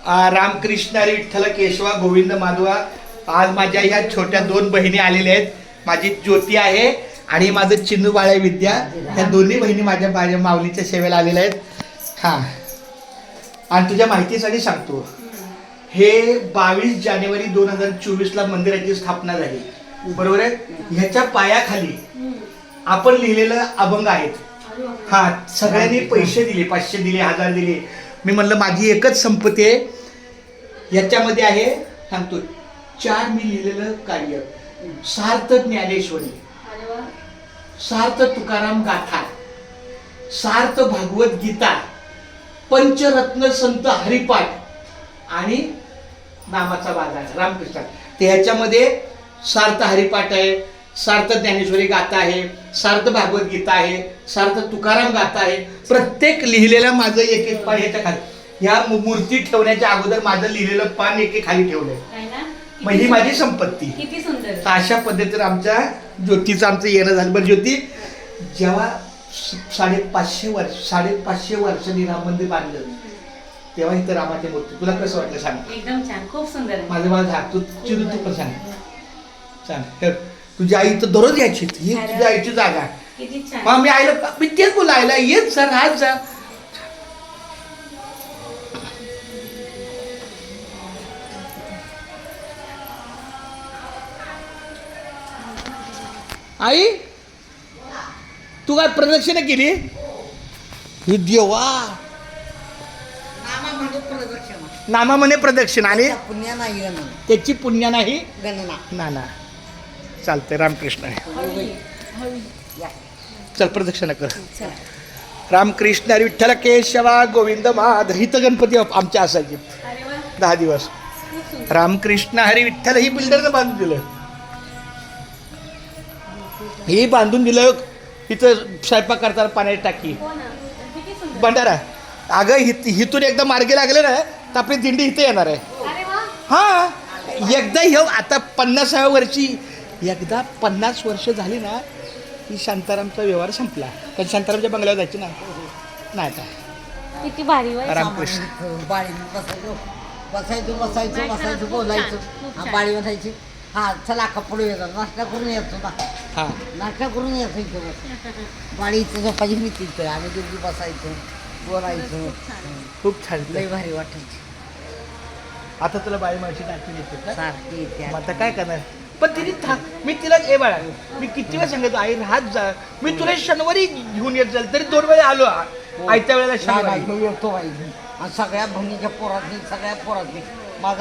रामकृष्ण हरी विठ्ठल केशवा गोविंद माधवा. आज माझ्या ह्या छोट्या दोन बहिणी आलेल्या आहेत. माझी ज्योती आहे आणि माझं चिन्नू बाळे विद्या. ह्या दोन्ही बहिणी माझ्या माऊलीच्या सेवेला आलेल्या आहेत. हां, आणि तुझ्या माहितीसाठी सांगतो, हे 22 जानेवारी 2024 मंदिराची स्थापना झाली, बरोबर आहे. ह्याच्या पायाखाली आपण लिहिलेलं अभंग आहेत. हा, सगळ्यांनी पैसे दिले, 500 दिले, 1000 दिले. मी म्हणलं माझी एकच संपत्ती आहे, याच्यामध्ये आहे सांगतो 4 मी लिहिलेलं कार्य. सार्थ ज्ञानेश्वरी, सार्थ तुकाराम गाथा, सार्थ भागवत गीता, पंचरत्न संत हरिपाठ आणि नामाचा बाजार रामकृष्ण. ते ह्याच्यामध्ये सार्थ हरिपाठ आहे, सार्थ ज्ञानेश्वरी गाथा आहे, सार्थ भागवत गीता आहे, सार्थ तुकाराम गाथा आहे. प्रत्येक लिहिलेलं माझं एक एक पान ह्याच्या खाली, ह्या मूर्ती ठेवण्याच्या अगोदर माझं लिहिलेलं पान एक एक खाली ठेवलंय. मग ही माझी संपत्ती. किती सुंदर. अशा पद्धतीने आमच्या ज्योतीचं आमचं येणं झालं. बरं ज्योती, जेव्हा 550 वर्षांनी राम मंदिर बांधलं तेव्हा इथं रामाची मूर्ती, तुला कसं वाटलं सांग? एकदम छान, खूप सुंदर. माझं मला झाक तू चिरू, तू पण सांग. सांग, तुझी आई तर दररोज यायची, ही तुझ्या आईची जागा. किती छान. मग मी आईला, मी तेच बोलायला येत सर आज जा. आई तू काय प्रदक्षिणा केली? ही देवा नामा म्हणे प्रदक्षिणा, आणि पुण्य नाही गणना, त्याची पुण्य नाही गणना. नाना. चालतंय, रामकृष्ण आहे. चल प्रदक्षिणा कर. रामकृष्ण हरी विठ्ठल केशवा गोविंद माधव. हित गणपती आमच्या असायचे 10 दिवस. रामकृष्ण हरी विठ्ठल ही बिल्डरनं बांधून दिलं, ही बांधून दिलं. इथं स्वयंपाक करताना पाण्याची टाकी, भंडारा. अगं हिथून एकदा मार्गे लागले ना तर आपली दिंडी इथे येणार आहे. हा, एकदा हे आता 50व्या वर्षी, एकदा 50 वर्ष झाली ना की शांतारामचा व्यवहार संपला. कारण शांतारामच्या बंगल्यावर जायची ना, नाही आता. किती भारी. रामकृष्ण. बाळी बसायचं बोलायचं. बाळी म्हणायची, हा चला कपडे येतात, नाश्ता करून येतो ना. हां, नाश्ता करून येतो इथे बस. बाळी इथं झोपायची, मी तिथं आम्ही दोघी बसायचो, बोलायचो. खूप छान. लई भारी वाटायची. आता तुला बाई मावशी आठवण येते का? सारखी येते. मग आता काय करणार? पण तिने मी तिला ए बाळा, मी किती वेळा सांगतो आई राहत जा, मी तुला शनिवारी घेऊन येत जाईल, तरी 2 वेळा आलो. आयत्या वेळेला शनिवारी येतो बाई. आणि सगळ्या बहिणीच्या पोरातनी, सगळ्या पोरातनी